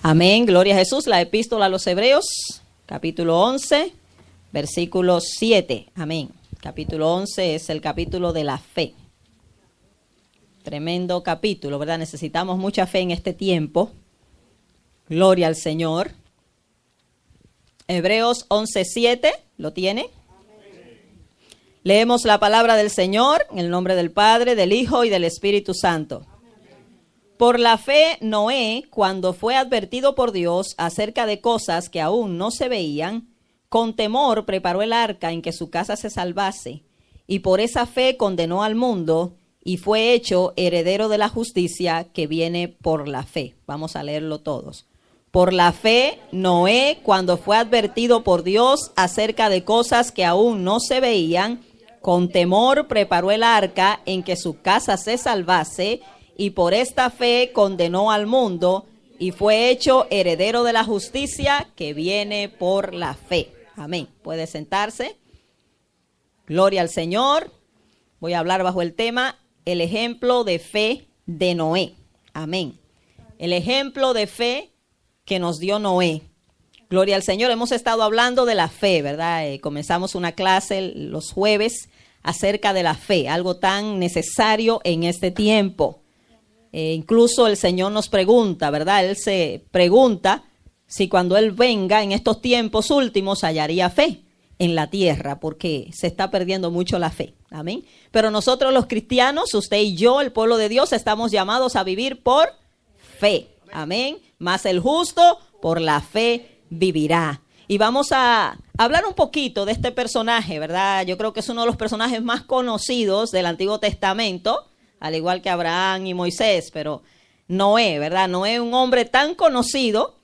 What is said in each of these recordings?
Amén, gloria a Jesús. La epístola a los Hebreos, capítulo 11, versículo 7. Amén. Capítulo 11 es el capítulo de la fe. Tremendo capítulo, ¿verdad? Necesitamos mucha fe en este tiempo. Gloria al Señor. Hebreos 11, 7, ¿lo tiene? Leemos la palabra del Señor en el nombre del Padre, del Hijo y del Espíritu Santo. Por la fe, Noé, cuando fue advertido por Dios acerca de cosas que aún no se veían, con temor preparó el arca en que su casa se salvase, y por esa fe condenó al mundo y fue hecho heredero de la justicia que viene por la fe. Vamos a leerlo todos. Por la fe, Noé, cuando fue advertido por Dios acerca de cosas que aún no se veían, con temor preparó el arca en que su casa se salvase, y por esta fe condenó al mundo y fue hecho heredero de la justicia que viene por la fe. Amén. Puede sentarse. Gloria al Señor. Voy a hablar bajo el tema, el ejemplo de fe de Noé. Amén. El ejemplo de fe que nos dio Noé. Gloria al Señor. Hemos estado hablando de la fe, ¿verdad? Comenzamos una clase los jueves acerca de la fe, algo tan necesario en este tiempo. Incluso el Señor nos pregunta, ¿verdad? Él se pregunta si cuando Él venga en estos tiempos últimos hallaría fe en la tierra, porque se está perdiendo mucho la fe. Amén. Pero nosotros los cristianos, usted y yo, el pueblo de Dios, estamos llamados a vivir por fe. Amén. Mas el justo por la fe vivirá. Y vamos a hablar un poquito de este personaje, ¿verdad? Yo creo que es uno de los personajes más conocidos del Antiguo Testamento, al igual que Abraham y Moisés, pero Noé, ¿verdad? Noé, un hombre tan conocido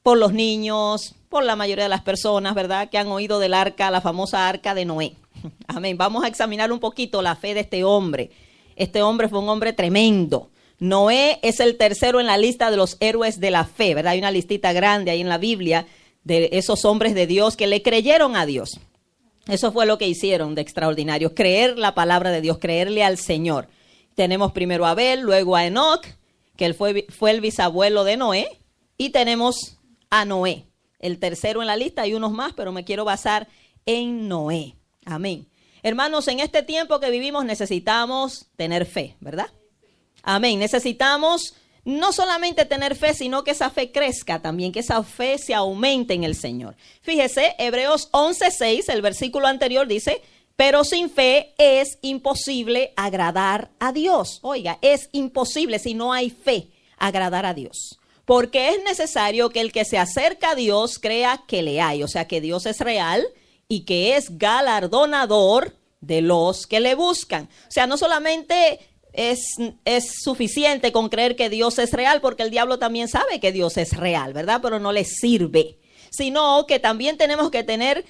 por los niños, por la mayoría de las personas, ¿verdad? Que han oído del arca, la famosa arca de Noé. Amén. Vamos a examinar un poquito la fe de este hombre. Este hombre fue un hombre tremendo. Noé es el tercero en la lista de los héroes de la fe, ¿verdad? Hay una listita grande ahí en la Biblia de esos hombres de Dios que le creyeron a Dios. Eso fue lo que hicieron de extraordinario, creer la palabra de Dios, creerle al Señor. Tenemos primero a Abel, luego a Enoc, que él fue el bisabuelo de Noé, y tenemos a Noé, el tercero en la lista. Hay unos más, pero me quiero basar en Noé. Amén. Hermanos, en este tiempo que vivimos necesitamos tener fe, ¿verdad? Amén. Necesitamos no solamente tener fe, sino que esa fe crezca también, que esa fe se aumente en el Señor. Fíjese, Hebreos 11:6, el versículo anterior dice, pero sin fe es imposible agradar a Dios. Oiga, es imposible si no hay fe agradar a Dios. Porque es necesario que el que se acerca a Dios crea que le hay, o sea que Dios es real y que es galardonador de los que le buscan. O sea, no solamente es suficiente con creer que Dios es real, porque el diablo también sabe que Dios es real, ¿verdad? Pero no le sirve, sino que también tenemos que tener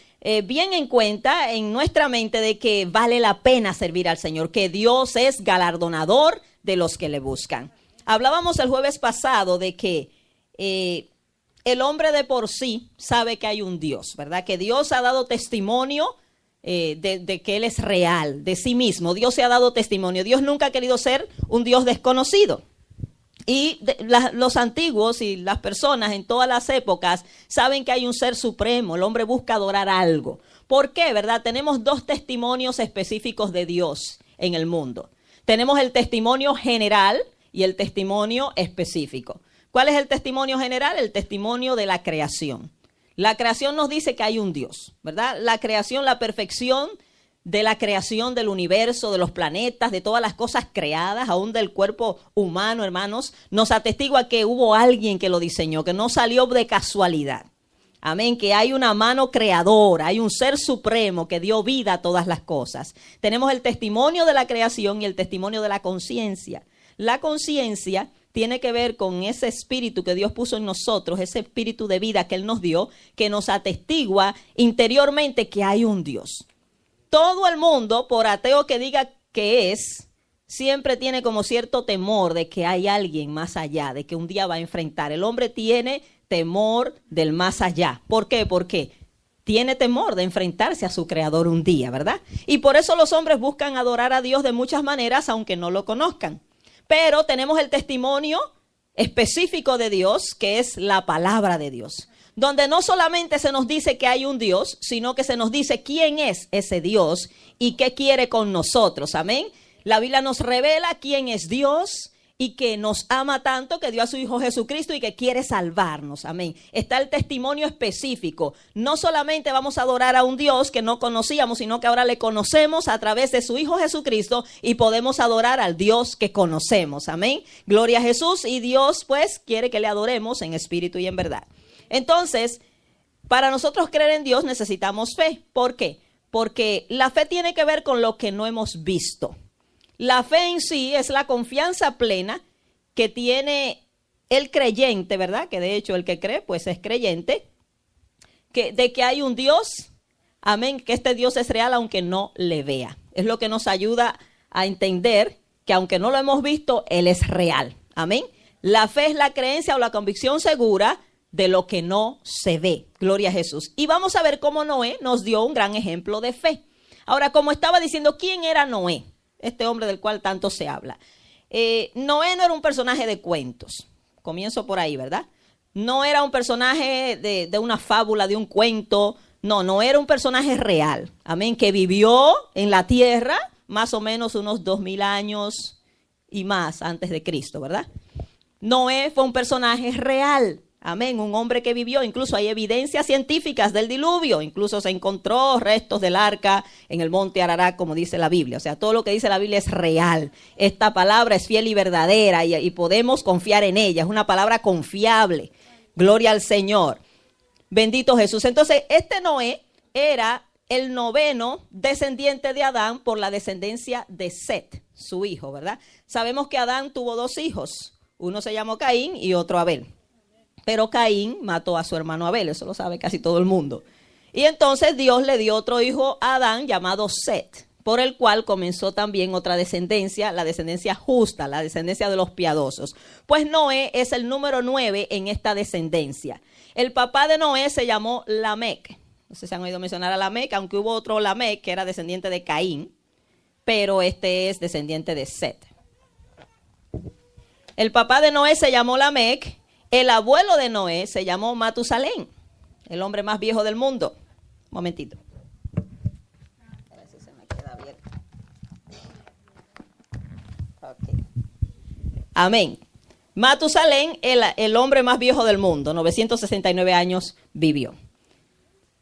bien en cuenta en nuestra mente de que vale la pena servir al Señor, que Dios es galardonador de los que le buscan. Hablábamos el jueves pasado de que el hombre de por sí sabe que hay un Dios, ¿verdad? Que Dios ha dado testimonio de que Él es real, de sí mismo. Dios se ha dado testimonio. Dios nunca ha querido ser un Dios desconocido. Y los antiguos y las personas en todas las épocas saben que hay un ser supremo. El hombre busca adorar algo. ¿Por qué, verdad? Tenemos dos testimonios específicos de Dios en el mundo. Tenemos el testimonio general y el testimonio específico. ¿Cuál es el testimonio general? El testimonio de la creación. La creación nos dice que hay un Dios, ¿verdad? La creación, la perfección de la creación del universo, de los planetas, de todas las cosas creadas, aún del cuerpo humano, hermanos, nos atestigua que hubo alguien que lo diseñó, que no salió de casualidad. Amén, que hay una mano creadora, hay un ser supremo que dio vida a todas las cosas. Tenemos el testimonio de la creación y el testimonio de la conciencia. La conciencia tiene que ver con ese espíritu que Dios puso en nosotros, ese espíritu de vida que Él nos dio, que nos atestigua interiormente que hay un Dios. Todo el mundo, por ateo que diga que es, siempre tiene como cierto temor de que hay alguien más allá, de que un día va a enfrentar. El hombre tiene temor del más allá. ¿Por qué? Porque tiene temor de enfrentarse a su creador un día, ¿verdad? Y por eso los hombres buscan adorar a Dios de muchas maneras, aunque no lo conozcan. Pero tenemos el testimonio específico de Dios, que es la palabra de Dios, donde no solamente se nos dice que hay un Dios, sino que se nos dice quién es ese Dios y qué quiere con nosotros. Amén. La Biblia nos revela quién es Dios y que nos ama tanto que dio a su Hijo Jesucristo y que quiere salvarnos. Amén. Está el testimonio específico. No solamente vamos a adorar a un Dios que no conocíamos, sino que ahora le conocemos a través de su Hijo Jesucristo y podemos adorar al Dios que conocemos. Amén. Gloria a Jesús, y Dios pues quiere que le adoremos en espíritu y en verdad. Entonces, para nosotros creer en Dios necesitamos fe. ¿Por qué? Porque la fe tiene que ver con lo que no hemos visto. La fe en sí es la confianza plena que tiene el creyente, ¿verdad? Que de hecho el que cree, pues es creyente, de que hay un Dios, amén, que este Dios es real aunque no le vea. Es lo que nos ayuda a entender que aunque no lo hemos visto, Él es real, amén. La fe es la creencia o la convicción segura de lo que no se ve. Gloria a Jesús. Y vamos a ver cómo Noé nos dio un gran ejemplo de fe. Ahora, como estaba diciendo, ¿quién era Noé? Este hombre del cual tanto se habla. Noé no era un personaje de cuentos. Comienzo por ahí, ¿verdad? No era un personaje de una fábula, de un cuento. No era un personaje real. Amén. Que vivió en la tierra más o menos unos 2000 años y más antes de Cristo, ¿verdad? Noé fue un personaje real. Amén, un hombre que vivió, incluso hay evidencias científicas del diluvio, incluso se encontró restos del arca en el monte Ararat, como dice la Biblia. O sea, todo lo que dice la Biblia es real. Esta palabra es fiel y verdadera y podemos confiar en ella. Es una palabra confiable. Gloria al Señor. Bendito Jesús. Entonces, este Noé era el 9º descendiente de Adán por la descendencia de Set, su hijo, ¿verdad? Sabemos que Adán tuvo 2 hijos. Uno se llamó Caín y otro Abel. Pero Caín mató a su hermano Abel, eso lo sabe casi todo el mundo. Y entonces Dios le dio otro hijo a Adán llamado Set, por el cual comenzó también otra descendencia, la descendencia justa, la descendencia de los piadosos. Pues Noé es el número 9 en esta descendencia. El papá de Noé se llamó Lamec. No sé si han oído mencionar a Lamec, aunque hubo otro Lamec que era descendiente de Caín, pero este es descendiente de Set. El papá de Noé se llamó Lamec. El abuelo de Noé se llamó Matusalén, el hombre más viejo del mundo. Un momentito. A ver si se me queda abierto. Okay. Amén. Matusalén, el hombre más viejo del mundo, 969 años vivió.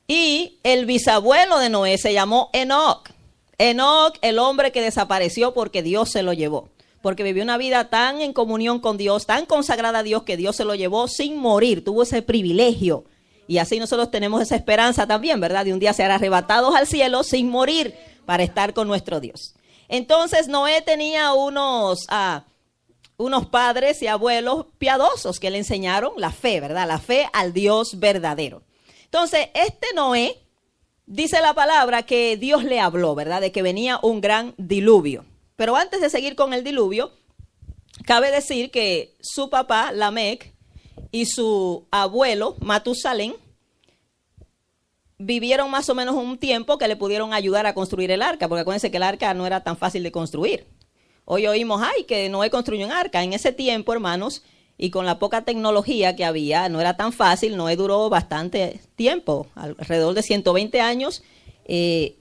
Y el bisabuelo de Noé se llamó Enoc. Enoc, el hombre que desapareció porque Dios se lo llevó. Porque vivió una vida tan en comunión con Dios, tan consagrada a Dios, que Dios se lo llevó sin morir, tuvo ese privilegio. Y así nosotros tenemos esa esperanza también, ¿verdad? De un día ser arrebatados al cielo sin morir para estar con nuestro Dios. Entonces Noé tenía unos padres y abuelos piadosos que le enseñaron la fe, ¿verdad? La fe al Dios verdadero. Entonces, este Noé, dice la palabra que Dios le habló, ¿verdad? De que venía un gran diluvio. Pero antes de seguir con el diluvio, cabe decir que su papá, Lamec, y su abuelo, Matusalén, vivieron más o menos un tiempo que le pudieron ayudar a construir el arca, porque acuérdense que el arca no era tan fácil de construir. Hoy oímos, que Noé construyó un arca. En ese tiempo, hermanos, y con la poca tecnología que había, no era tan fácil. Noé duró bastante tiempo, alrededor de 120 años,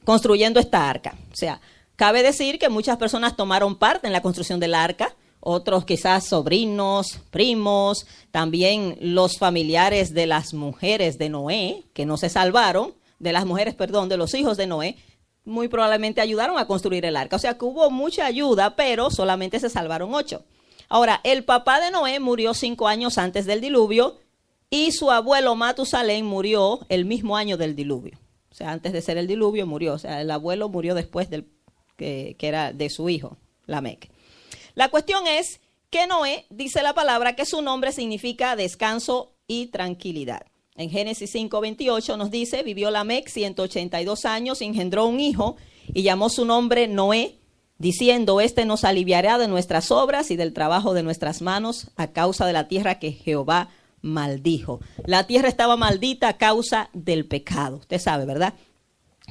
construyendo esta arca. O sea, cabe decir que muchas personas tomaron parte en la construcción del arca, otros quizás sobrinos, primos, también los familiares de las mujeres de Noé, que no se salvaron, de los hijos de Noé, muy probablemente ayudaron a construir el arca. O sea que hubo mucha ayuda, pero solamente se salvaron 8. Ahora, el papá de Noé murió 5 años antes del diluvio y su abuelo Matusalén murió el mismo año del diluvio. O sea, antes de ser el diluvio murió. O sea, el abuelo murió después que era de su hijo, Lamec. La cuestión es que Noé, dice la palabra, que su nombre significa descanso y tranquilidad. En Génesis 5:28 nos dice, vivió Lamec 182 años, engendró un hijo y llamó su nombre Noé, diciendo, este nos aliviará de nuestras obras y del trabajo de nuestras manos a causa de la tierra que Jehová maldijo. La tierra estaba maldita a causa del pecado. Usted sabe, ¿verdad?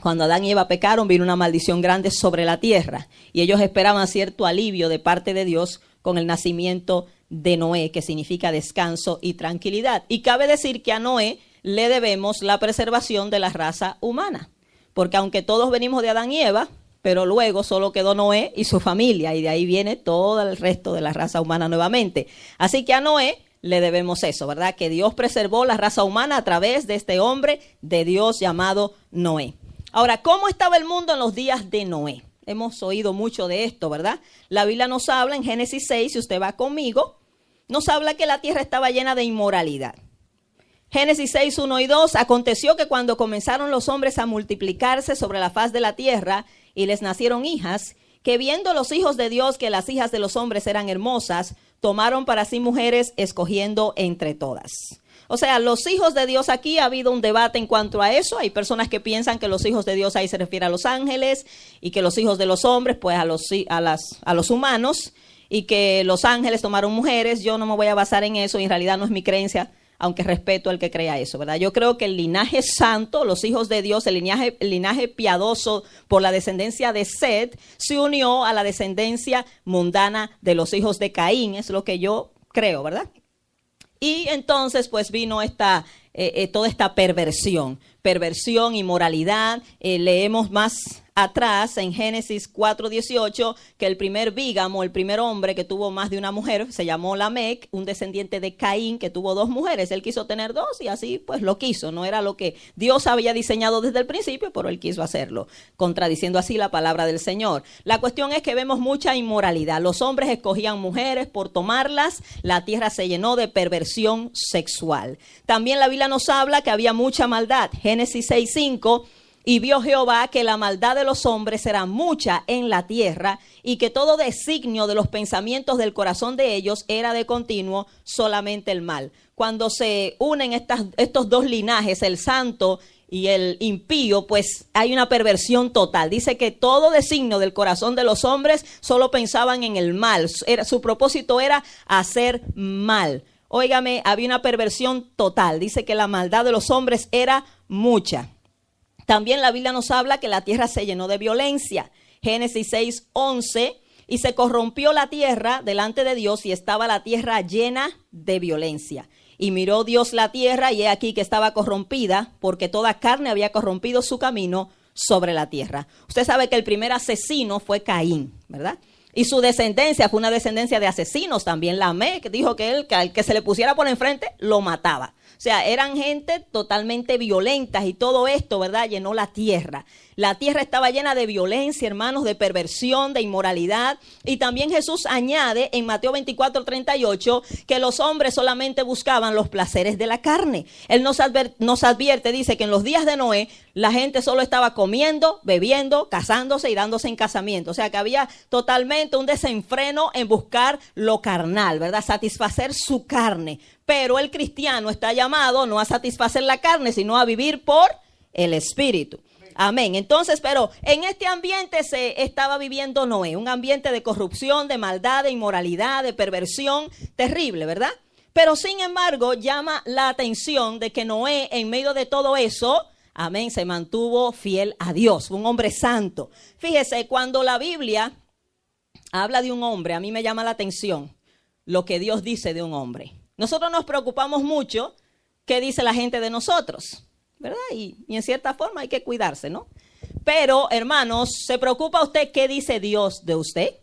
Cuando Adán y Eva pecaron, vino una maldición grande sobre la tierra y ellos esperaban cierto alivio de parte de Dios con el nacimiento de Noé, que significa descanso y tranquilidad. Y cabe decir que a Noé le debemos la preservación de la raza humana, porque aunque todos venimos de Adán y Eva, pero luego solo quedó Noé y su familia, y de ahí viene todo el resto de la raza humana nuevamente. Así que a Noé le debemos eso, ¿verdad? Que Dios preservó la raza humana a través de este hombre de Dios llamado Noé. Ahora, ¿cómo estaba el mundo en los días de Noé? Hemos oído mucho de esto, ¿verdad? La Biblia nos habla en Génesis 6, si usted va conmigo, nos habla que la tierra estaba llena de inmoralidad. Génesis 6, 1 y 2, aconteció que cuando comenzaron los hombres a multiplicarse sobre la faz de la tierra y les nacieron hijas, que viendo los hijos de Dios que las hijas de los hombres eran hermosas, tomaron para sí mujeres escogiendo entre todas. O sea, los hijos de Dios aquí ha habido un debate en cuanto a eso. Hay personas que piensan que los hijos de Dios ahí se refiere a los ángeles y que los hijos de los hombres pues a los humanos y que los ángeles tomaron mujeres. Yo no me voy a basar en eso y en realidad no es mi creencia, aunque respeto al que crea eso, ¿verdad? Yo creo que el linaje santo, los hijos de Dios, el linaje piadoso por la descendencia de Set, se unió a la descendencia mundana de los hijos de Caín, es lo que yo creo, ¿verdad? Y entonces pues vino toda esta perversión, inmoralidad. Leemos más atrás en Génesis 4:18 que el primer bígamo, el primer hombre que tuvo más de una mujer, se llamó Lamec, un descendiente de Caín que tuvo 2 mujeres. Él quiso tener 2 y así pues lo quiso. No era lo que Dios había diseñado desde el principio, pero él quiso hacerlo, contradiciendo así la palabra del Señor. La cuestión es que vemos mucha inmoralidad. Los hombres escogían mujeres por tomarlas. La tierra se llenó de perversión sexual. También la Biblia nos habla que había mucha maldad. Génesis 6:5. Y vio Jehová que la maldad de los hombres era mucha en la tierra y que todo designio de los pensamientos del corazón de ellos era de continuo solamente el mal. Cuando se unen estos dos linajes, el santo y el impío, pues hay una perversión total. Dice que todo designio del corazón de los hombres solo pensaban en el mal. Su propósito era hacer mal. Óigame, había una perversión total. Dice que la maldad de los hombres era mucha. También la Biblia nos habla que la tierra se llenó de violencia. Génesis 6:11, y se corrompió la tierra delante de Dios y estaba la tierra llena de violencia. Y miró Dios la tierra y he aquí que estaba corrompida, porque toda carne había corrompido su camino sobre la tierra. Usted sabe que el primer asesino fue Caín, ¿verdad? Y su descendencia fue una descendencia de asesinos también. Lamec dijo que él, que al que se le pusiera por enfrente, lo mataba. O sea, eran gente totalmente violentas y todo esto, ¿verdad? Llenó la tierra. La tierra estaba llena de violencia, hermanos, de perversión, de inmoralidad. Y también Jesús añade en Mateo 24:38 que los hombres solamente buscaban los placeres de la carne. Él nos advierte, dice que en los días de Noé la gente solo estaba comiendo, bebiendo, casándose y dándose en casamiento. O sea, que había totalmente un desenfreno en buscar lo carnal, ¿verdad? Satisfacer su carne. Pero el cristiano está llamado no a satisfacer la carne, sino a vivir por el Espíritu. Amén. Entonces, pero en este ambiente se estaba viviendo Noé, un ambiente de corrupción, de maldad, de inmoralidad, de perversión, terrible, ¿verdad? Pero sin embargo, llama la atención de que Noé, en medio de todo eso, amén, se mantuvo fiel a Dios, un hombre santo. Fíjese, cuando la Biblia habla de un hombre, a mí me llama la atención lo que Dios dice de un hombre. Nosotros nos preocupamos mucho qué dice la gente de nosotros, ¿verdad? Y en cierta forma hay que cuidarse, ¿no? Pero, hermanos, ¿se preocupa usted qué dice Dios de usted?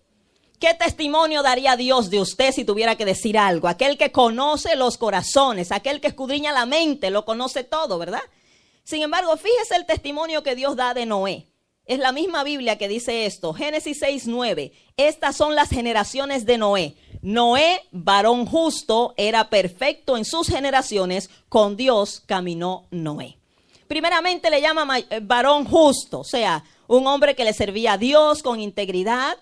¿Qué testimonio daría Dios de usted si tuviera que decir algo? Aquel que conoce los corazones, aquel que escudriña la mente, lo conoce todo, ¿verdad? Sin embargo, fíjese el testimonio que Dios da de Noé. Es la misma Biblia que dice esto. Génesis 6:9. Estas son las generaciones de Noé. Noé, varón justo, era perfecto en sus generaciones. Con Dios caminó Noé. Primeramente le llama varón justo, o sea, un hombre que le servía a Dios con integridad.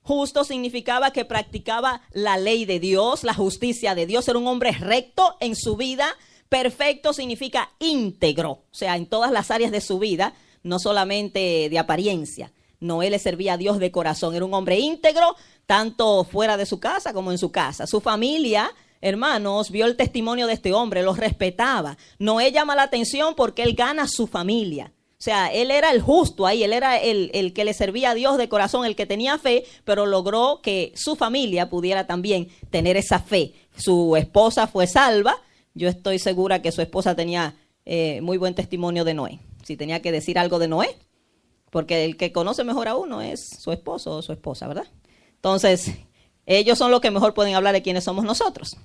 Justo significaba que practicaba la ley de Dios, la justicia de Dios. Era un hombre recto en su vida. Perfecto significa íntegro, o sea, en todas las áreas de su vida, no solamente de apariencia. Noé le servía a Dios de corazón. Era un hombre íntegro, tanto fuera de su casa como en su casa. Su familia, hermanos, vio el testimonio de este hombre, los respetaba. Noé llama la atención porque él gana su familia. O sea, él era el justo ahí, él era el que le servía a Dios de corazón, el que tenía fe, pero logró que su familia pudiera también tener esa fe. Su esposa fue salva. Yo estoy segura que su esposa tenía muy buen testimonio de Noé. Si tenía que decir algo de Noé, porque el que conoce mejor a uno es su esposo o su esposa, ¿verdad? Entonces, ellos son los que mejor pueden hablar de quiénes somos nosotros.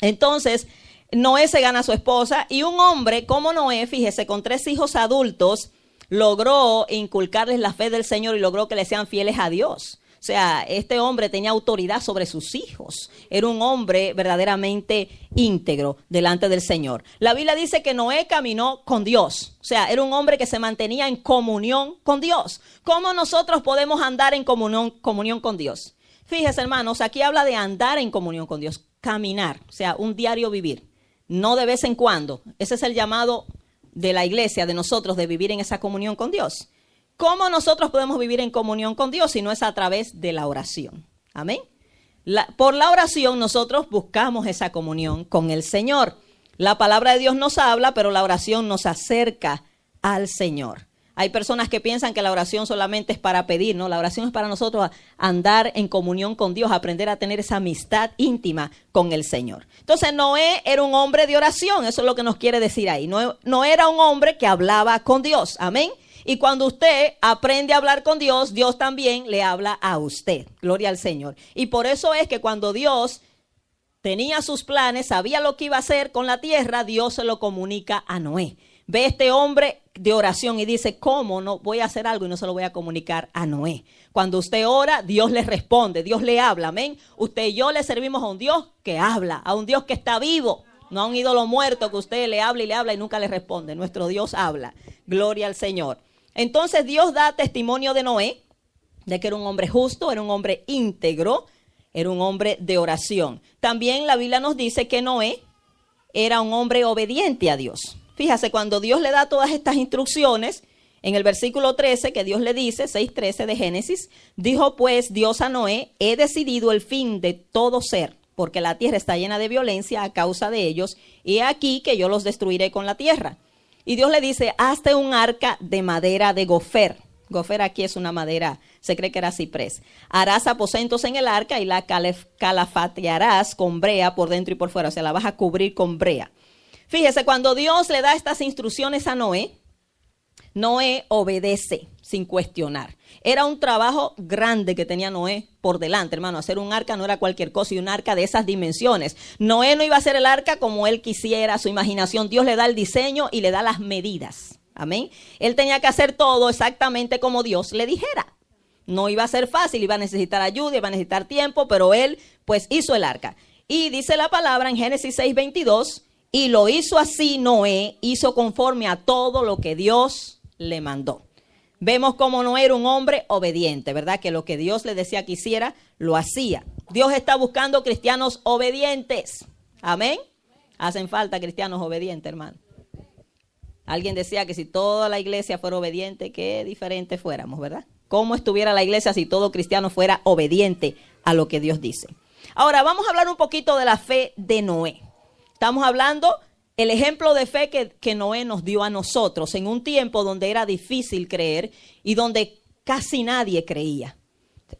Entonces, Noé se gana a su esposa y un hombre como Noé, fíjese, con 3 hijos adultos, logró inculcarles la fe del Señor y logró que le sean fieles a Dios. O sea, este hombre tenía autoridad sobre sus hijos. Era un hombre verdaderamente íntegro delante del Señor. La Biblia dice que Noé caminó con Dios. O sea, era un hombre que se mantenía en comunión con Dios. ¿Cómo nosotros podemos andar en comunión con Dios? Fíjese, hermanos, aquí habla de andar en comunión con Dios. Caminar, o sea, un diario vivir. No de vez en cuando. Ese es el llamado de la iglesia, de nosotros, de vivir en esa comunión con Dios. ¿Cómo nosotros podemos vivir en comunión con Dios si no es a través de la oración? Amén. Por la oración nosotros buscamos esa comunión con el Señor. La palabra de Dios nos habla, pero la oración nos acerca al Señor. Hay personas que piensan que la oración solamente es para pedir, ¿no? La oración es para nosotros andar en comunión con Dios, aprender a tener esa amistad íntima con el Señor. Entonces, Noé era un hombre de oración, eso es lo que nos quiere decir ahí. No era un hombre que hablaba con Dios, amén. Y cuando usted aprende a hablar con Dios, Dios también le habla a usted. Gloria al Señor. Y por eso es que cuando Dios tenía sus planes, sabía lo que iba a hacer con la tierra, Dios se lo comunica a Noé. Ve este hombre de oración y dice, ¿cómo no voy a hacer algo y no se lo voy a comunicar a Noé? Cuando usted ora, Dios le responde, Dios le habla, amén. Usted y yo le servimos a un Dios que habla, a un Dios que está vivo, no a un ídolo muerto que usted le habla y nunca le responde. Nuestro Dios habla. Gloria al Señor. Entonces Dios da testimonio de Noé, de que era un hombre justo, era un hombre íntegro, era un hombre de oración. También la Biblia nos dice que Noé era un hombre obediente a Dios. Fíjase, cuando Dios le da todas estas instrucciones, en el versículo 13 que Dios le dice, 6:13 de Génesis, dijo pues Dios a Noé, he decidido el fin de todo ser, porque la tierra está llena de violencia a causa de ellos, y he aquí que yo los destruiré con la tierra. Y Dios le dice, hazte un arca de madera de gofer. Gofer aquí es una madera, se cree que era ciprés. Harás aposentos en el arca y la calafatearás con brea por dentro y por fuera. O sea, la vas a cubrir con brea. Fíjese, cuando Dios le da estas instrucciones a Noé, Noé obedece sin cuestionar. Era un trabajo grande que tenía Noé por delante, hermano. Hacer un arca no era cualquier cosa, y un arca de esas dimensiones. Noé no iba a hacer el arca como él quisiera, su imaginación. Dios le da el diseño y le da las medidas. Amén. Él tenía que hacer todo exactamente como Dios le dijera. No iba a ser fácil, iba a necesitar ayuda, iba a necesitar tiempo, pero él pues hizo el arca. Y dice la palabra en Génesis 6:22, y lo hizo así Noé, hizo conforme a todo lo que Dios le mandó. Vemos cómo Noé era un hombre obediente, ¿verdad? Que lo que Dios le decía que hiciera, lo hacía. Dios está buscando cristianos obedientes. Amén. Hacen falta cristianos obedientes, hermano. Alguien decía que si toda la iglesia fuera obediente, qué diferente fuéramos, ¿verdad? ¿Cómo estuviera la iglesia si todo cristiano fuera obediente a lo que Dios dice? Ahora, vamos a hablar un poquito de la fe de Noé. Estamos hablando el ejemplo de fe que Noé nos dio a nosotros en un tiempo donde era difícil creer y donde casi nadie creía.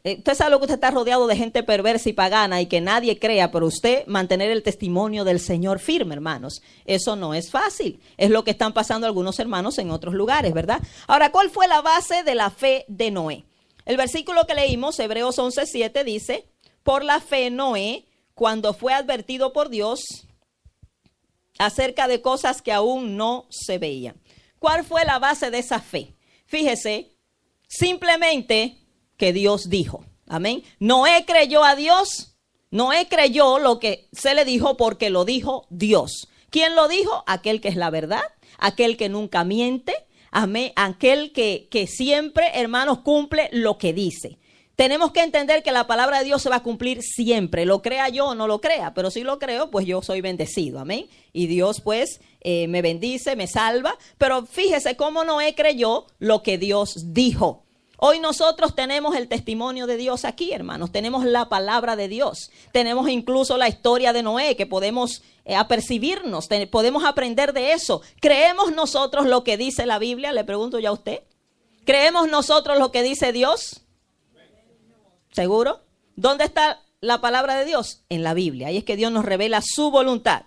Usted sabe lo que usted está rodeado de gente perversa y pagana y que nadie crea, pero usted mantener el testimonio del Señor firme, hermanos. Eso no es fácil. Es lo que están pasando algunos hermanos en otros lugares, ¿verdad? Ahora, ¿cuál fue la base de la fe de Noé? El versículo que leímos, Hebreos 11:7, dice, por la fe Noé, cuando fue advertido por Dios acerca de cosas que aún no se veían. ¿Cuál fue la base de esa fe? Fíjese, simplemente que Dios dijo. Amén. Noé creyó a Dios. Noé creyó lo que se le dijo porque lo dijo Dios. ¿Quién lo dijo? Aquel que es la verdad, aquel que nunca miente, amén, aquel que siempre, hermanos, cumple lo que dice. Tenemos que entender que la palabra de Dios se va a cumplir siempre, lo crea yo o no lo crea, pero si lo creo, pues yo soy bendecido, amén. Y Dios pues me bendice, me salva, pero fíjese cómo Noé creyó lo que Dios dijo. Hoy nosotros tenemos el testimonio de Dios aquí, hermanos. Tenemos la palabra de Dios. Tenemos incluso la historia de Noé que podemos apercibirnos, podemos aprender de eso. ¿Creemos nosotros lo que dice la Biblia? Le pregunto yo a usted. ¿Creemos nosotros lo que dice Dios? ¿Seguro? ¿Dónde está la palabra de Dios? En la Biblia. Ahí es que Dios nos revela su voluntad.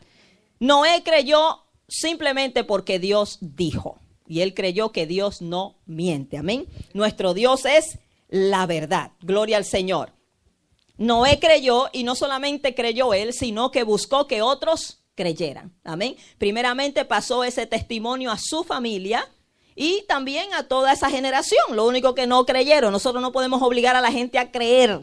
Noé creyó simplemente porque Dios dijo. Y él creyó que Dios no miente. Amén. Nuestro Dios es la verdad. Gloria al Señor. Noé creyó, y no solamente creyó él, sino que buscó que otros creyeran. Amén. Primeramente pasó ese testimonio a su familia y también a toda esa generación. Lo único que no creyeron. Nosotros no podemos obligar a la gente a creer.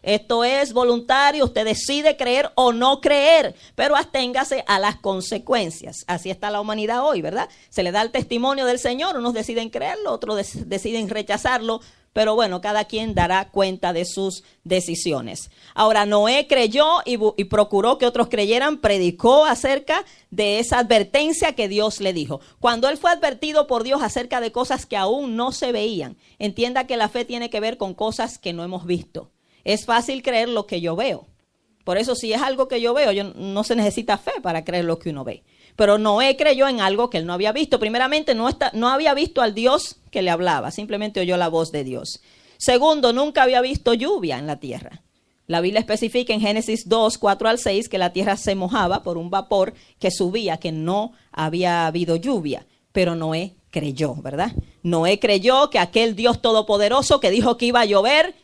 Esto es voluntario, usted decide creer o no creer, pero aténgase a las consecuencias. Así está la humanidad hoy, ¿verdad? Se le da el testimonio del Señor, unos deciden creerlo, otros deciden rechazarlo, pero bueno, cada quien dará cuenta de sus decisiones. Ahora, Noé creyó y procuró que otros creyeran, predicó acerca de esa advertencia que Dios le dijo. Cuando él fue advertido por Dios acerca de cosas que aún no se veían, entienda que la fe tiene que ver con cosas que no hemos visto. Es fácil creer lo que yo veo. Por eso si es algo que yo veo, no se necesita fe para creer lo que uno ve. Pero Noé creyó en algo que él no había visto. Primeramente, no había visto al Dios que le hablaba. Simplemente oyó la voz de Dios. Segundo, nunca había visto lluvia en la tierra. La Biblia especifica en Génesis 2, 4 al 6 que la tierra se mojaba por un vapor que subía, que no había habido lluvia. Pero Noé creyó, ¿verdad? Noé creyó que aquel Dios todopoderoso que dijo que iba a llover,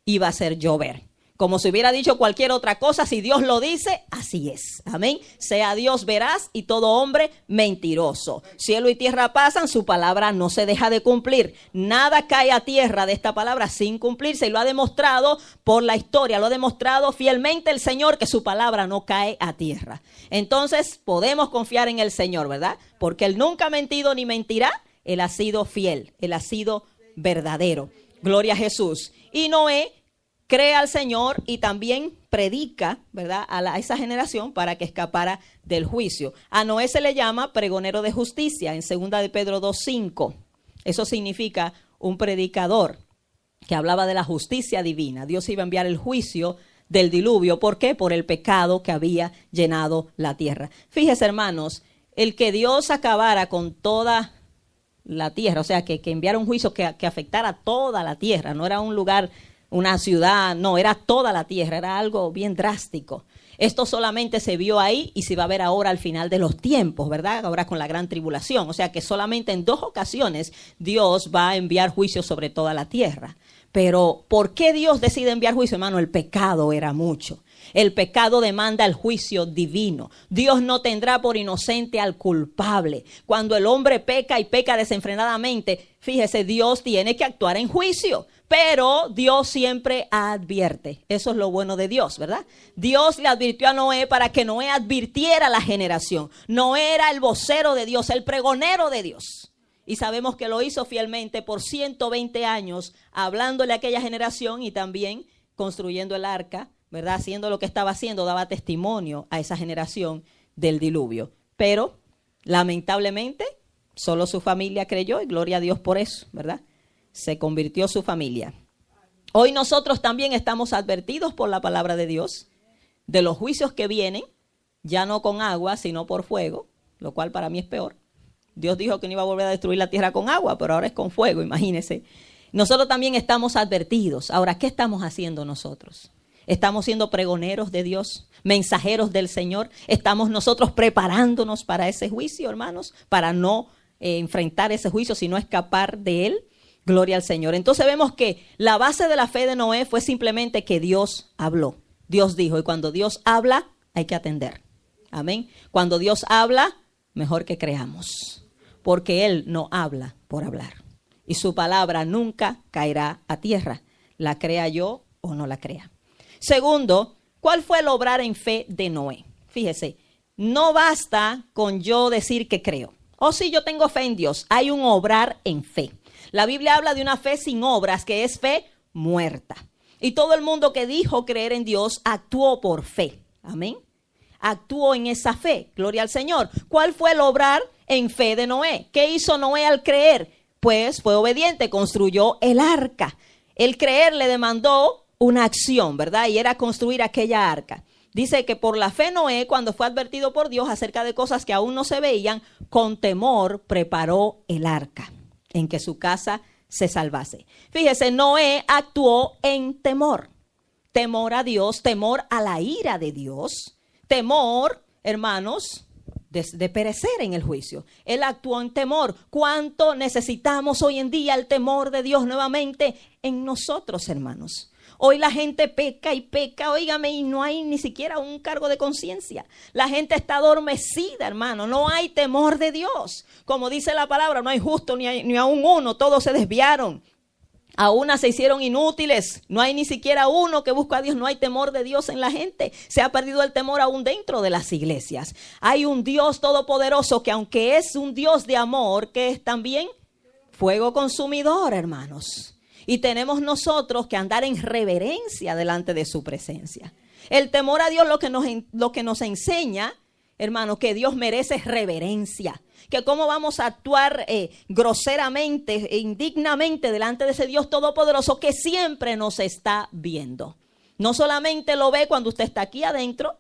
iba a hacer llover. Como si hubiera dicho cualquier otra cosa, si Dios lo dice, así es. Amén. Sea Dios veraz y todo hombre mentiroso. Cielo y tierra pasan, su palabra no se deja de cumplir. Nada cae a tierra de esta palabra sin cumplirse. Y lo ha demostrado por la historia, lo ha demostrado fielmente el Señor que su palabra no cae a tierra. Entonces podemos confiar en el Señor, ¿verdad? Porque Él nunca ha mentido ni mentirá. Él ha sido fiel, Él ha sido verdadero. Gloria a Jesús. Y Noé cree al Señor y también predica, ¿verdad?, a esa generación para que escapara del juicio. A Noé se le llama pregonero de justicia en 2 de Pedro 2:5. Eso significa un predicador que hablaba de la justicia divina. Dios iba a enviar el juicio del diluvio. ¿Por qué? Por el pecado que había llenado la tierra. Fíjese, hermanos, el que Dios acabara con toda la tierra, o sea, que enviara un juicio que afectara toda la tierra, no era un lugar, una ciudad, no, era toda la tierra, era algo bien drástico. Esto solamente se vio ahí y se va a ver ahora al final de los tiempos, ¿verdad? Ahora con la gran tribulación, o sea que solamente en 2 ocasiones Dios va a enviar juicio sobre toda la tierra. Pero ¿por qué Dios decide enviar juicio, hermano? El pecado era mucho. El pecado demanda el juicio divino. Dios no tendrá por inocente al culpable. Cuando el hombre peca y peca desenfrenadamente, fíjese, Dios tiene que actuar en juicio. Pero Dios siempre advierte. Eso es lo bueno de Dios, ¿verdad? Dios le advirtió a Noé para que Noé advirtiera a la generación. Noé era el vocero de Dios, el pregonero de Dios. Y sabemos que lo hizo fielmente por 120 años, hablándole a aquella generación y también construyendo el arca, ¿verdad? Haciendo lo que estaba haciendo, daba testimonio a esa generación del diluvio. Pero, lamentablemente, solo su familia creyó y gloria a Dios por eso, ¿verdad? Se convirtió su familia. Hoy nosotros también estamos advertidos por la palabra de Dios de los juicios que vienen, ya no con agua, sino por fuego, lo cual para mí es peor. Dios dijo que no iba a volver a destruir la tierra con agua, pero ahora es con fuego, imagínense. Nosotros también estamos advertidos. Ahora, ¿qué estamos haciendo nosotros? ¿Estamos siendo pregoneros de Dios, mensajeros del Señor? ¿Estamos nosotros preparándonos para ese juicio, hermanos? Para no enfrentar ese juicio, sino escapar de él. Gloria al Señor. Entonces vemos que la base de la fe de Noé fue simplemente que Dios habló. Dios dijo, y cuando Dios habla, hay que atender. Amén. Cuando Dios habla, mejor que creamos. Porque Él no habla por hablar. Y su palabra nunca caerá a tierra. La crea yo o no la crea. Segundo, ¿cuál fue el obrar en fe de Noé? Fíjese, no basta con yo decir que creo. Oh, sí, yo tengo fe en Dios. Hay un obrar en fe. La Biblia habla de una fe sin obras, que es fe muerta. Y todo el mundo que dijo creer en Dios actuó por fe. Amén. Actuó en esa fe. Gloria al Señor. ¿Cuál fue el obrar en fe de Noé? ¿Qué hizo Noé al creer? pues fue obediente, construyó el arca. El creer le demandó una acción, ¿verdad? Y era construir aquella arca. Dice que por la fe Noé, cuando fue advertido por Dios acerca de cosas que aún no se veían, con temor preparó el arca en que su casa se salvase. Fíjese, Noé actuó en temor. Temor a Dios, temor a la ira de Dios, temor, hermanos, de perecer en el juicio. Él actuó en temor. ¿Cuánto necesitamos hoy en día el temor de Dios nuevamente en nosotros, hermanos? Hoy la gente peca y peca, óigame, y no hay ni siquiera un cargo de conciencia. La gente está adormecida, hermano. No hay temor de Dios. Como dice la palabra, no hay justo ni aún uno. Todos se desviaron. A unas se hicieron inútiles. No hay ni siquiera uno que busca a Dios. No hay temor de Dios en la gente. Se ha perdido el temor aún dentro de las iglesias. Hay un Dios todopoderoso que, aunque es un Dios de amor, que es también fuego consumidor, hermanos. Y tenemos nosotros que andar en reverencia delante de su presencia. El temor a Dios lo que nos enseña, hermanos, que Dios merece reverencia. Que cómo vamos a actuar groseramente e indignamente delante de ese Dios todopoderoso que siempre nos está viendo. No solamente lo ve cuando usted está aquí adentro,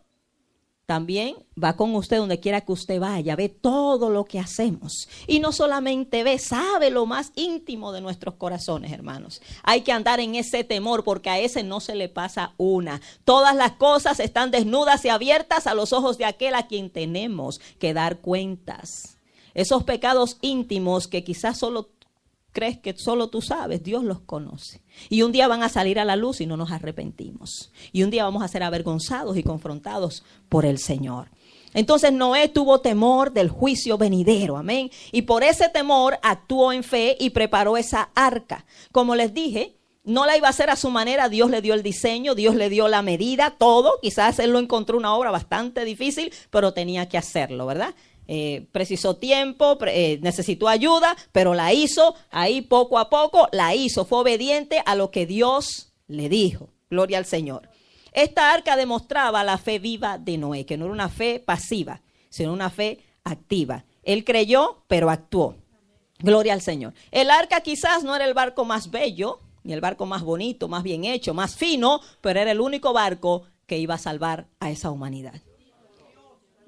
también va con usted donde quiera que usted vaya, ve todo lo que hacemos. Y no solamente ve, sabe lo más íntimo de nuestros corazones, hermanos. Hay que andar en ese temor porque a ese no se le pasa una. Todas las cosas están desnudas y abiertas a los ojos de aquel a quien tenemos que dar cuentas. Esos pecados íntimos que quizás solo crees que solo tú sabes, Dios los conoce. Y un día van a salir a la luz y no nos arrepentimos. Y un día vamos a ser avergonzados y confrontados por el Señor. Entonces Noé tuvo temor del juicio venidero, amén. Y por ese temor actuó en fe y preparó esa arca. Como les dije, no la iba a hacer a su manera. Dios le dio el diseño, Dios le dio la medida, todo. Quizás él lo encontró una obra bastante difícil, pero tenía que hacerlo, ¿verdad? Precisó tiempo, necesitó ayuda, pero la hizo ahí poco a poco, la hizo, fue obediente a lo que Dios le dijo. Gloria al Señor. Esta arca demostraba la fe viva de Noé, que no era una fe pasiva, sino una fe activa. Él creyó, pero actuó. Gloria al Señor. El arca quizás no era el barco más bello, ni el barco más bonito, más bien hecho, más fino, pero era el único barco que iba a salvar a esa humanidad.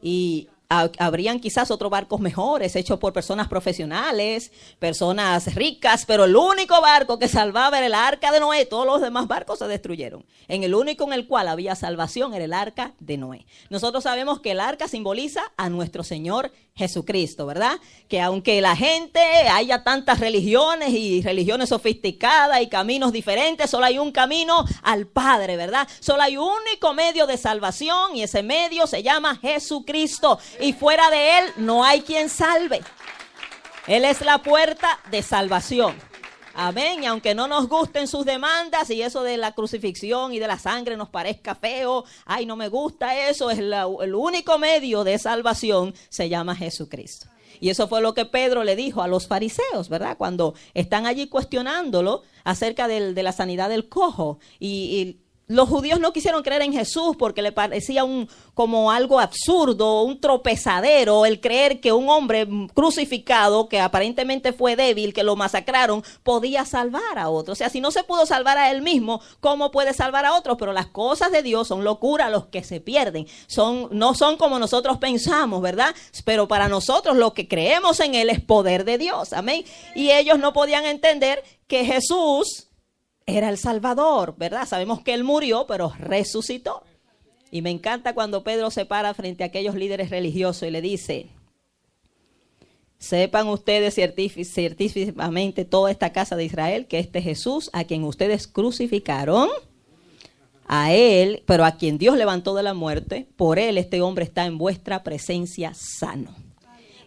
Y habrían quizás otros barcos mejores, hechos por personas profesionales, personas ricas, pero el único barco que salvaba era el arca de Noé. Todos los demás barcos se destruyeron. En el único en el cual había salvación era el arca de Noé. Nosotros sabemos que el arca simboliza a nuestro Señor Jesucristo, ¿verdad? Que aunque la gente haya tantas religiones y religiones sofisticadas y caminos diferentes, solo hay un camino al Padre, ¿verdad? Solo hay un único medio de salvación y ese medio se llama Jesucristo. Y fuera de Él no hay quien salve. Él es la puerta de salvación. Amén. Y aunque no nos gusten sus demandas y eso de la crucifixión y de la sangre nos parezca feo, ay, no me gusta eso, es el único medio de salvación, se llama Jesucristo. Y eso fue lo que Pedro le dijo a los fariseos, ¿verdad? Cuando están allí cuestionándolo acerca de la sanidad del cojo. Y los judíos no quisieron creer en Jesús porque le parecía como algo absurdo, un tropezadero, el creer que un hombre crucificado, que aparentemente fue débil, que lo masacraron, podía salvar a otros. O sea, si no se pudo salvar a él mismo, ¿cómo puede salvar a otros? Pero las cosas de Dios son locura a los que se pierden. No son como nosotros pensamos, ¿verdad? Pero para nosotros lo que creemos en Él es poder de Dios. Amén. Y ellos no podían entender que Jesús era el Salvador, ¿verdad? Sabemos que Él murió, pero resucitó. Y me encanta cuando Pedro se para frente a aquellos líderes religiosos y le dice: sepan ustedes ciertísimamente toda esta casa de Israel que este Jesús, a quien ustedes crucificaron, a Él, pero a quien Dios levantó de la muerte, por Él este hombre está en vuestra presencia sano.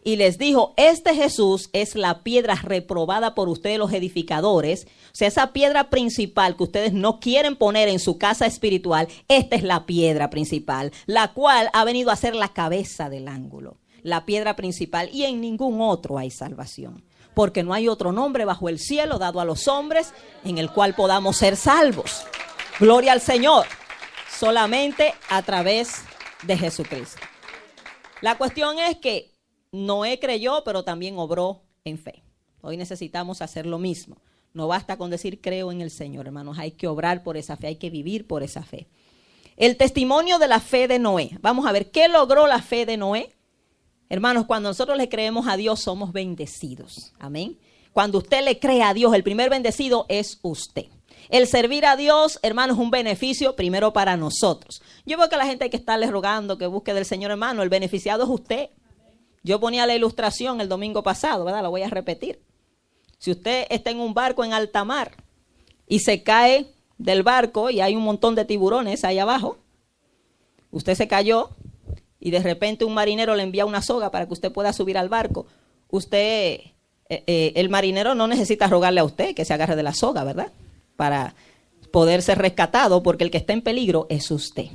Y les dijo: este Jesús es la piedra reprobada por ustedes los edificadores. O sea, esa piedra principal que ustedes no quieren poner en su casa espiritual, esta es la piedra principal, la cual ha venido a ser la cabeza del ángulo, la piedra principal, y en ningún otro hay salvación. Porque no hay otro nombre bajo el cielo dado a los hombres en el cual podamos ser salvos. Gloria al Señor. Solamente a través de Jesucristo. La cuestión es que Noé creyó, pero también obró en fe. Hoy necesitamos hacer lo mismo. No basta con decir creo en el Señor, hermanos. Hay que obrar por esa fe, hay que vivir por esa fe. El testimonio de la fe de Noé. Vamos a ver, ¿qué logró la fe de Noé? Hermanos, cuando nosotros le creemos a Dios, somos bendecidos. Amén. Cuando usted le cree a Dios, el primer bendecido es usted. El servir a Dios, hermanos, es un beneficio primero para nosotros. Yo veo que a la gente hay que estarle rogando que busque del Señor, hermano. El beneficiado es usted. Yo ponía la ilustración el domingo pasado, ¿verdad? Lo voy a repetir. Si usted está en un barco en alta mar y se cae del barco y hay un montón de tiburones ahí abajo, usted se cayó y de repente un marinero le envía una soga para que usted pueda subir al barco. El marinero no necesita rogarle a usted que se agarre de la soga, ¿verdad? Para poder ser rescatado, porque el que está en peligro es usted.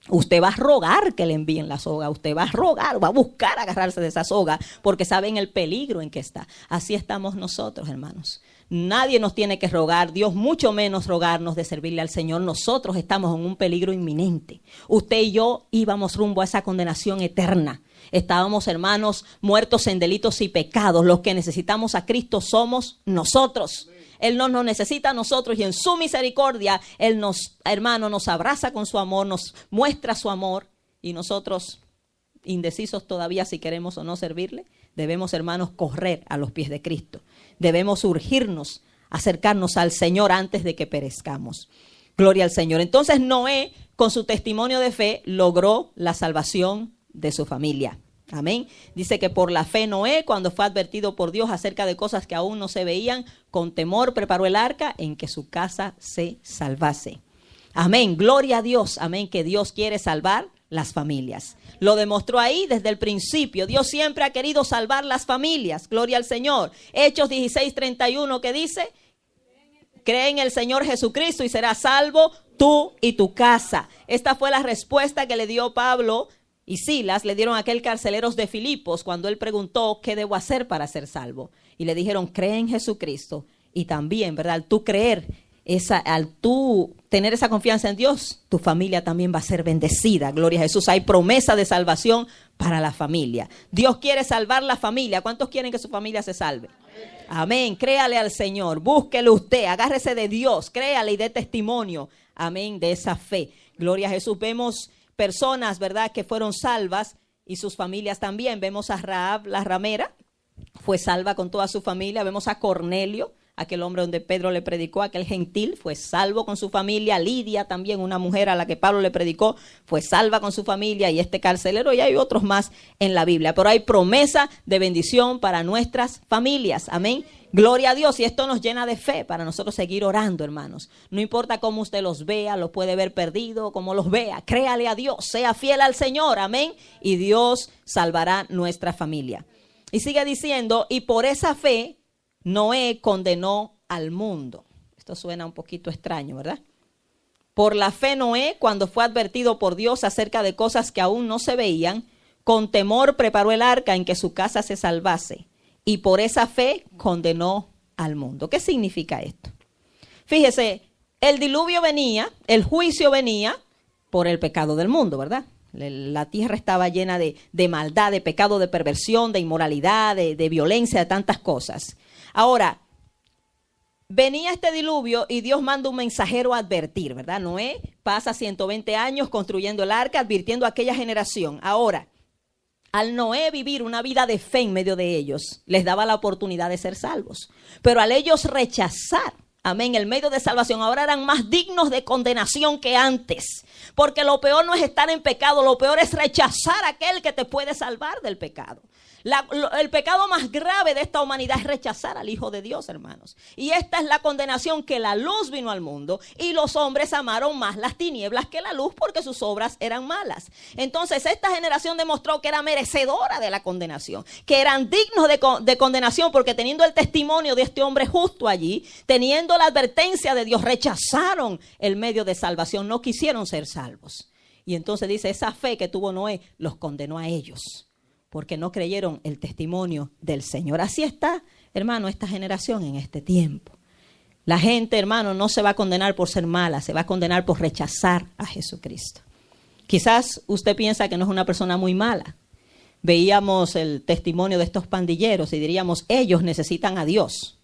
Usted va a rogar que le envíen la soga, usted va a rogar, va a buscar agarrarse de esa soga, porque saben el peligro en que está. Así estamos nosotros, hermanos. Nadie nos tiene que rogar, Dios mucho menos rogarnos de servirle al Señor. Nosotros estamos en un peligro inminente. Usted y yo íbamos rumbo a esa condenación eterna. Estábamos, hermanos, muertos en delitos y pecados. Los que necesitamos a Cristo somos nosotros. Él no nos necesita a nosotros y en su misericordia, Él nos, hermano, nos abraza con su amor, nos muestra su amor y nosotros, indecisos todavía si queremos o no servirle, debemos, hermanos, correr a los pies de Cristo. Debemos urgirnos, acercarnos al Señor antes de que perezcamos. Gloria al Señor. Entonces Noé, con su testimonio de fe, logró la salvación de su familia. Amén. Dice que por la fe Noé, cuando fue advertido por Dios acerca de cosas que aún no se veían, con temor preparó el arca en que su casa se salvase. Amén. Gloria a Dios. Amén. Que Dios quiere salvar las familias. Lo demostró ahí desde el principio. Dios siempre ha querido salvar las familias. Gloria al Señor. Hechos 16:31 que dice: cree en el Señor Jesucristo y serás salvo tú y tu casa. Esta fue la respuesta que le dio Pablo y Silas, le dieron a aquel carcelero de Filipos cuando él preguntó qué debo hacer para ser salvo. Y le dijeron, cree en Jesucristo. Y también, ¿verdad? Al tú creer, al tú tener esa confianza en Dios, tu familia también va a ser bendecida. Gloria a Jesús. Hay promesa de salvación para la familia. Dios quiere salvar la familia. ¿Cuántos quieren que su familia se salve? Amén. Créale al Señor. Búsquelo usted. Agárrese de Dios. Créale y dé testimonio. Amén. De esa fe. Gloria a Jesús. Vemos personas, ¿verdad?, que fueron salvas y sus familias también. Vemos a Rahab, la ramera, fue salva con toda su familia. Vemos a Cornelio, aquel hombre donde Pedro le predicó, aquel gentil, fue salvo con su familia. Lidia también, una mujer a la que Pablo le predicó, fue salva con su familia. Y este carcelero, y hay otros más en la Biblia. Pero hay promesa de bendición para nuestras familias. Amén. Gloria a Dios, y esto nos llena de fe para nosotros seguir orando, hermanos. No importa cómo usted los vea, los puede ver perdido, cómo los vea, créale a Dios, sea fiel al Señor, amén, y Dios salvará nuestra familia. Y sigue diciendo, y por esa fe Noé condenó al mundo. Esto suena un poquito extraño, ¿verdad? Por la fe Noé, cuando fue advertido por Dios acerca de cosas que aún no se veían, con temor preparó el arca en que su casa se salvase. Y por esa fe condenó al mundo. ¿Qué significa esto? Fíjese, el diluvio venía, el juicio venía por el pecado del mundo, ¿verdad? La tierra estaba llena de maldad, de pecado, de perversión, de inmoralidad, de violencia, de tantas cosas. Ahora, venía este diluvio y Dios manda un mensajero a advertir, ¿verdad? Noé pasa 120 años construyendo el arca, advirtiendo a aquella generación. Ahora, al Noé vivir una vida de fe en medio de ellos, les daba la oportunidad de ser salvos. Pero al ellos rechazar, amén, el medio de salvación, ahora eran más dignos de condenación que antes. Porque lo peor no es estar en pecado, lo peor es rechazar a aquel que te puede salvar del pecado. El pecado más grave de esta humanidad es rechazar al Hijo de Dios, hermanos. Y esta es la condenación, que la luz vino al mundo y los hombres amaron más las tinieblas que la luz porque sus obras eran malas. Entonces esta generación demostró que era merecedora de la condenación, que eran dignos de condenación porque teniendo el testimonio de este hombre justo allí, teniendo la advertencia de Dios, rechazaron el medio de salvación, no quisieron ser salvos. Y entonces dice, esa fe que tuvo Noé los condenó a ellos, porque no creyeron el testimonio del Señor. Así está, hermano, esta generación en este tiempo. La gente, hermano, no se va a condenar por ser mala, se va a condenar por rechazar a Jesucristo. Quizás usted piensa que no es una persona muy mala. veíamos el testimonio de estos pandilleros y diríamos, ellos necesitan a Dios,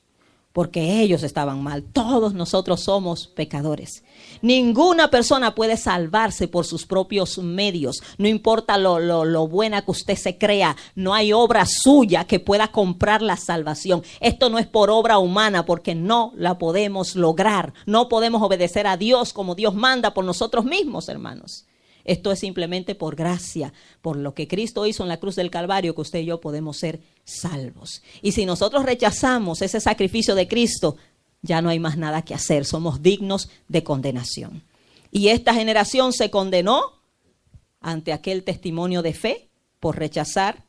porque ellos estaban mal. Todos nosotros somos pecadores. Ninguna persona puede salvarse por sus propios medios. No importa lo buena que usted se crea, no hay obra suya que pueda comprar la salvación. Esto no es por obra humana, porque no la podemos lograr. No podemos obedecer a Dios como Dios manda por nosotros mismos, hermanos. Esto es simplemente por gracia, por lo que Cristo hizo en la cruz del Calvario, que usted y yo podemos ser salvos. Y si nosotros rechazamos ese sacrificio de Cristo, ya no hay más nada que hacer. Somos dignos de condenación. Y esta generación se condenó ante aquel testimonio de fe por rechazar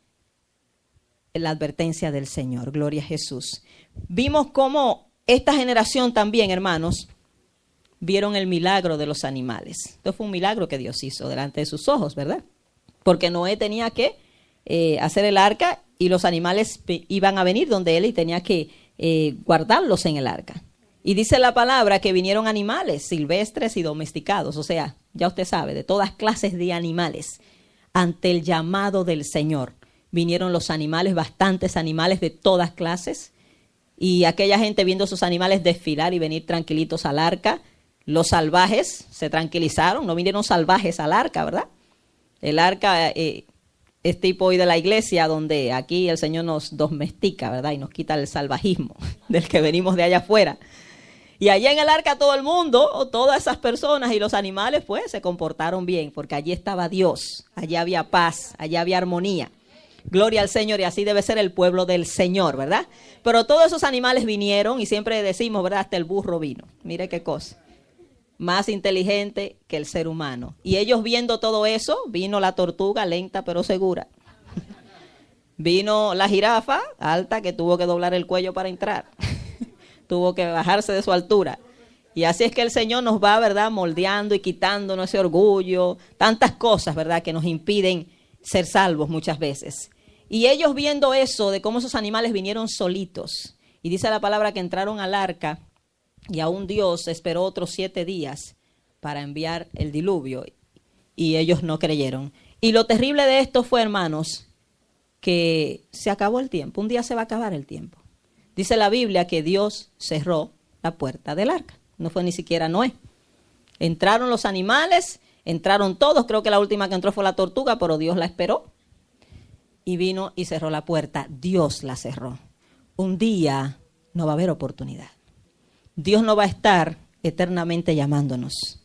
la advertencia del Señor. Gloria a Jesús. Vimos cómo esta generación también, hermanos, vieron el milagro de los animales. Esto fue un milagro que Dios hizo delante de sus ojos, ¿verdad? Porque Noé tenía que hacer el arca y los animales iban a venir donde él y tenía que guardarlos en el arca. Y dice la palabra que vinieron animales silvestres y domesticados, o sea, ya usted sabe, de todas clases de animales. Ante el llamado del Señor vinieron los animales, bastantes animales de todas clases, y aquella gente viendo sus animales desfilar y venir tranquilitos al arca. Los salvajes se tranquilizaron, no vinieron salvajes al arca, ¿verdad? El arca es tipo hoy de la iglesia, donde aquí el Señor nos domestica, ¿verdad? Y nos quita el salvajismo del que venimos de allá afuera. Y allá en el arca todo el mundo, o todas esas personas y los animales, pues se comportaron bien, porque allí estaba Dios, allí había paz, allí había armonía. Gloria al Señor, y así debe ser el pueblo del Señor, ¿verdad? Pero todos esos animales vinieron, y siempre decimos, ¿verdad? Hasta el burro vino. Mire qué cosa. Más inteligente que el ser humano. Y ellos viendo todo eso, vino la tortuga lenta pero segura. Vino la jirafa alta que tuvo que doblar el cuello para entrar. Tuvo que bajarse de su altura. Y así es que el Señor nos va, ¿verdad?, moldeando y quitándonos ese orgullo, tantas cosas, ¿verdad?, que nos impiden ser salvos muchas veces. Y ellos viendo eso, de cómo esos animales vinieron solitos, y dice la palabra que entraron al arca, y aún Dios esperó otros 7 días para enviar el diluvio, y ellos no creyeron. Y lo terrible de esto fue, hermanos, que se acabó el tiempo. Un día se va a acabar el tiempo. Dice la Biblia que Dios cerró la puerta del arca. No fue ni siquiera Noé. Entraron los animales, entraron todos. Creo que la última que entró fue la tortuga, pero Dios la esperó. Y vino y cerró la puerta. Dios la cerró. Un día no va a haber oportunidad. Dios no va a estar eternamente llamándonos.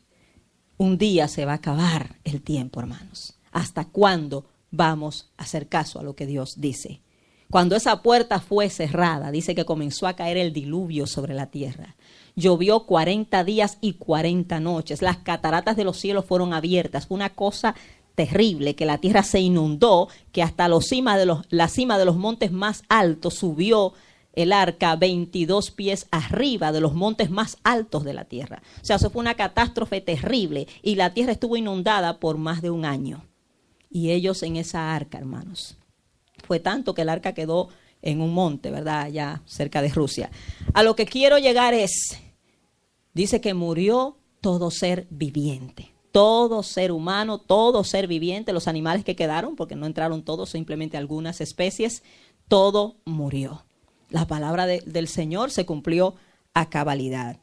Un día se va a acabar el tiempo, hermanos. ¿Hasta cuándo vamos a hacer caso a lo que Dios dice? Cuando esa puerta fue cerrada, dice que comenzó a caer el diluvio sobre la tierra. Llovió 40 días y 40 noches. Las cataratas de los cielos fueron abiertas. Fue una cosa terrible, que la tierra se inundó, que hasta la cima de los montes más altos subió el arca 22 pies arriba de los montes más altos de la tierra. O sea, eso fue una catástrofe terrible y la tierra estuvo inundada por más de un año. Y ellos en esa arca, hermanos. Fue tanto que el arca quedó en un monte, ¿verdad? Allá cerca de Rusia. A lo que quiero llegar es, dice que murió todo ser viviente. Todo ser humano, todo ser viviente, los animales que quedaron, porque no entraron todos, simplemente algunas especies, todo murió. La palabra del Señor se cumplió a cabalidad.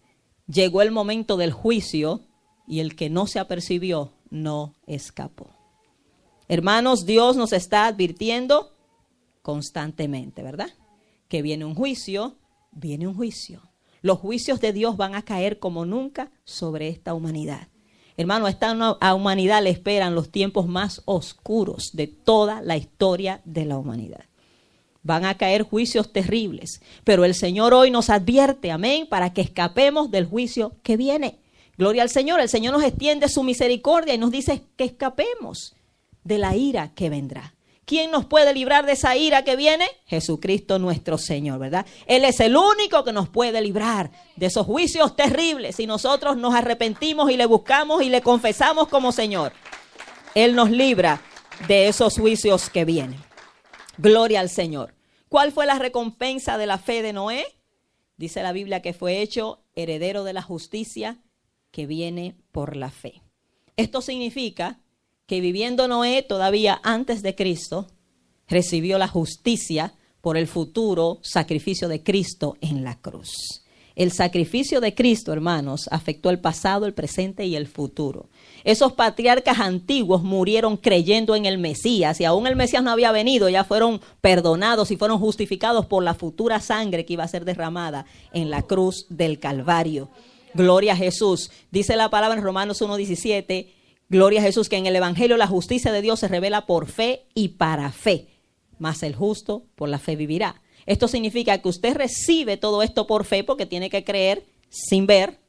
Llegó el momento del juicio y el que no se apercibió no escapó. Hermanos, Dios nos está advirtiendo constantemente, ¿verdad? Que viene un juicio, viene un juicio. Los juicios de Dios van a caer como nunca sobre esta humanidad. Hermano, a esta humanidad le esperan los tiempos más oscuros de toda la historia de la humanidad. Van a caer juicios terribles, pero el Señor hoy nos advierte, amén, para que escapemos del juicio que viene. Gloria al Señor. El Señor nos extiende su misericordia y nos dice que escapemos de la ira que vendrá. ¿Quién nos puede librar de esa ira que viene? Jesucristo nuestro Señor, ¿verdad? Él es el único que nos puede librar de esos juicios terribles si nosotros nos arrepentimos y le buscamos y le confesamos como Señor. Él nos libra de esos juicios que vienen. Gloria al Señor. ¿Cuál fue la recompensa de la fe de Noé? Dice la Biblia que fue hecho heredero de la justicia que viene por la fe. Esto significa que viviendo Noé todavía antes de Cristo, recibió la justicia por el futuro sacrificio de Cristo en la cruz. El sacrificio de Cristo, hermanos, afectó el pasado, el presente y el futuro. Esos patriarcas antiguos murieron creyendo en el Mesías, y aún el Mesías no había venido, ya fueron perdonados y fueron justificados por la futura sangre que iba a ser derramada en la cruz del Calvario. Gloria a Jesús. Dice la palabra en Romanos 1:17, gloria a Jesús, que en el Evangelio la justicia de Dios se revela por fe y para fe, mas el justo por la fe vivirá. Esto significa que usted recibe todo esto por fe porque tiene que creer sin ver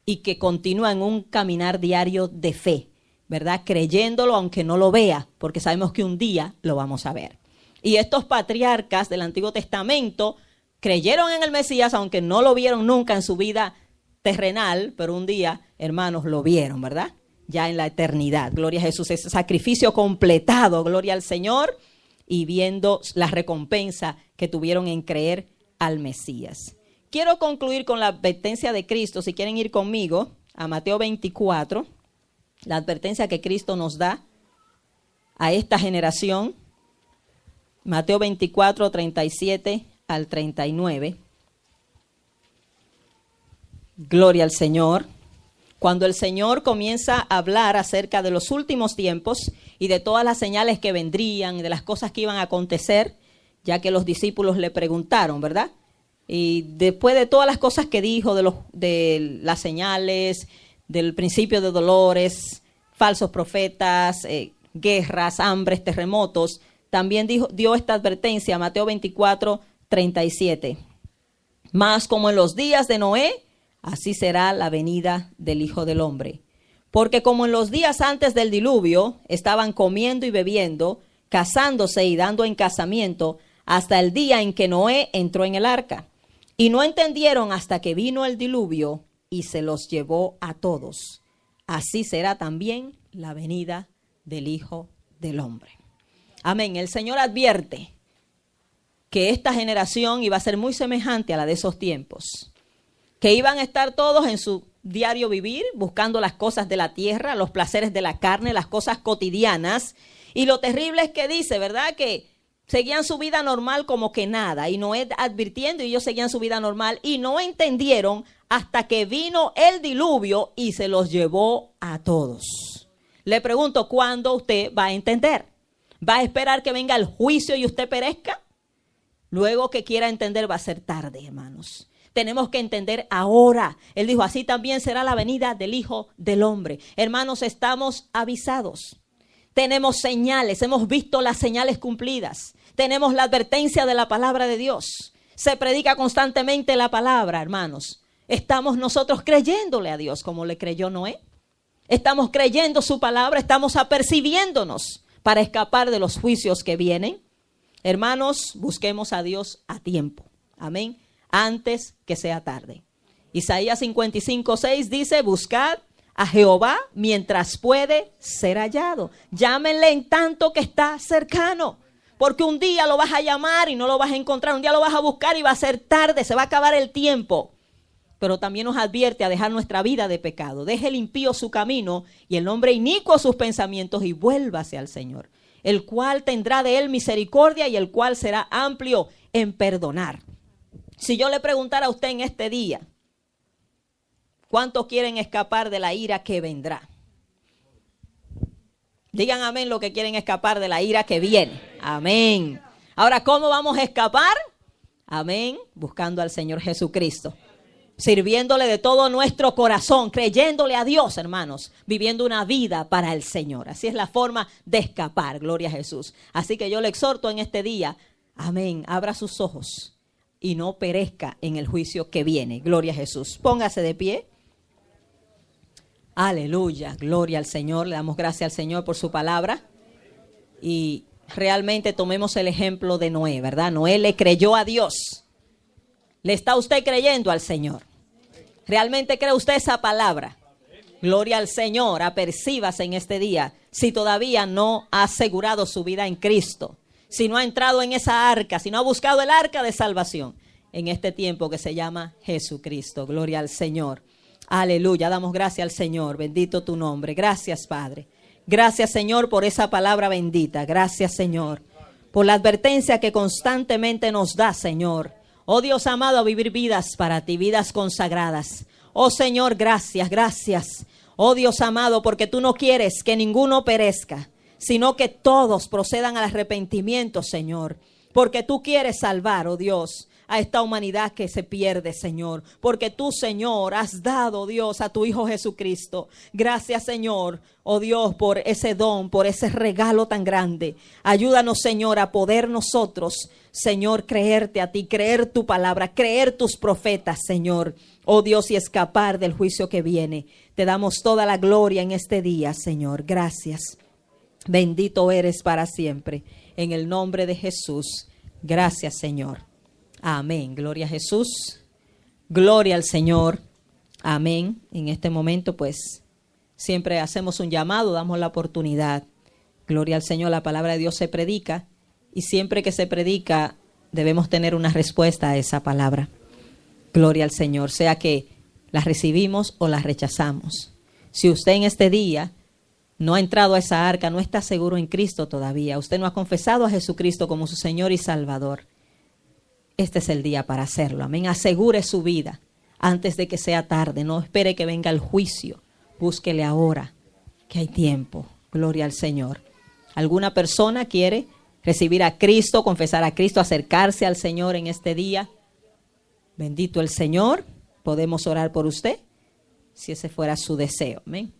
y que continúa en un caminar diario de fe, ¿verdad? Creyéndolo aunque no lo vea, porque sabemos que un día lo vamos a ver. Y estos patriarcas del Antiguo Testamento creyeron en el Mesías aunque no lo vieron nunca en su vida terrenal, pero un día, hermanos, lo vieron, ¿verdad? Ya en la eternidad. Gloria a Jesús, ese sacrificio completado, gloria al Señor, y viendo la recompensa que tuvieron en creer al Mesías. Quiero concluir con la advertencia de Cristo. Si quieren ir conmigo a Mateo 24, la advertencia que Cristo nos da a esta generación. Mateo 24, 37 al 39. Gloria al Señor. Cuando el Señor comienza a hablar acerca de los últimos tiempos y de todas las señales que vendrían y de las cosas que iban a acontecer, ya que los discípulos le preguntaron, ¿verdad? Y después de todas las cosas que dijo, de las señales, del principio de dolores, falsos profetas, guerras, hambres, terremotos, también dio esta advertencia, Mateo 24, 37. Mas como en los días de Noé, así será la venida del Hijo del Hombre. Porque como en los días antes del diluvio, estaban comiendo y bebiendo, casándose y dando en casamiento, hasta el día en que Noé entró en el arca. Y no entendieron hasta que vino el diluvio y se los llevó a todos. Así será también la venida del Hijo del Hombre. Amén. El Señor advierte que esta generación iba a ser muy semejante a la de esos tiempos. Que iban a estar todos en su diario vivir, buscando las cosas de la tierra, los placeres de la carne, las cosas cotidianas. Y lo terrible es que dice, ¿verdad?, que seguían su vida normal como que nada. Y Noé advirtiendo, y ellos seguían su vida normal y no entendieron hasta que vino el diluvio y se los llevó a todos. Le pregunto, ¿cuándo usted va a entender? ¿Va a esperar que venga el juicio y usted perezca? Luego que quiera entender va a ser tarde, hermanos. Tenemos que entender ahora. Él dijo, así también será la venida del Hijo del Hombre. Hermanos, estamos avisados. Tenemos señales, hemos visto las señales cumplidas. Tenemos la advertencia de la palabra de Dios. Se predica constantemente la palabra, hermanos. Estamos nosotros creyéndole a Dios como le creyó Noé. Estamos creyendo su palabra, estamos apercibiéndonos para escapar de los juicios que vienen. Hermanos, busquemos a Dios a tiempo. Amén. Antes que sea tarde. Isaías 55:6 dice, buscad a Jehová mientras puede ser hallado. Llámenle en tanto que está cercano. Porque un día lo vas a llamar y no lo vas a encontrar. Un día lo vas a buscar y va a ser tarde. Se va a acabar el tiempo. Pero también nos advierte a dejar nuestra vida de pecado. Deje el impío su camino y el hombre inicuo sus pensamientos y vuélvase al Señor. El cual tendrá de él misericordia y el cual será amplio en perdonar. Si yo le preguntara a usted en este día, ¿cuántos quieren escapar de la ira que vendrá? Digan amén lo que quieren escapar de la ira que viene. Amén. Ahora, ¿cómo vamos a escapar? Amén. Buscando al Señor Jesucristo. Sirviéndole de todo nuestro corazón, creyéndole a Dios, hermanos, viviendo una vida para el Señor. Así es la forma de escapar, gloria a Jesús. Así que yo le exhorto en este día, amén, abra sus ojos y no perezca en el juicio que viene. Gloria a Jesús. Póngase de pie. Aleluya. Gloria al Señor. Le damos gracias al Señor por su palabra. Y realmente tomemos el ejemplo de Noé, ¿verdad? Noé le creyó a Dios. ¿Le está usted creyendo al Señor? ¿Realmente cree usted esa palabra? Gloria al Señor. Apercíbase en este día si todavía no ha asegurado su vida en Cristo. Si no ha entrado en esa arca, si no ha buscado el arca de salvación en este tiempo que se llama Jesucristo. Gloria al Señor. Aleluya. Damos gracias al Señor. Bendito tu nombre. Gracias, Padre. Gracias, Señor, por esa palabra bendita. Gracias, Señor, por la advertencia que constantemente nos da, Señor. Oh Dios amado, a vivir vidas para ti, vidas consagradas. Oh Señor, gracias, gracias. Oh Dios amado, porque tú no quieres que ninguno perezca, sino que todos procedan al arrepentimiento, Señor. Porque tú quieres salvar, oh Dios, a esta humanidad que se pierde, Señor. Porque tú, Señor, has dado, Dios, a tu Hijo Jesucristo. Gracias, Señor, oh Dios, por ese don, por ese regalo tan grande. Ayúdanos, Señor, a poder nosotros, Señor, creerte a ti, creer tu palabra, creer tus profetas, Señor. Oh Dios, y escapar del juicio que viene. Te damos toda la gloria en este día, Señor. Gracias. Bendito eres para siempre. En el nombre de Jesús. Gracias, Señor. Amén. Gloria a Jesús. Gloria al Señor. Amén. En este momento, pues, siempre hacemos un llamado, damos la oportunidad. Gloria al Señor. La palabra de Dios se predica. Y siempre que se predica, debemos tener una respuesta a esa palabra. Gloria al Señor. Sea que la recibimos o la rechazamos. Si usted en este día no ha entrado a esa arca, no está seguro en Cristo todavía, usted no ha confesado a Jesucristo como su Señor y Salvador, este es el día para hacerlo. Amén. Asegure su vida antes de que sea tarde. No espere que venga el juicio. Búsquele ahora, que hay tiempo. Gloria al Señor. ¿Alguna persona quiere recibir a Cristo, confesar a Cristo, acercarse al Señor en este día? Bendito el Señor. Podemos orar por usted, si ese fuera su deseo. Amén.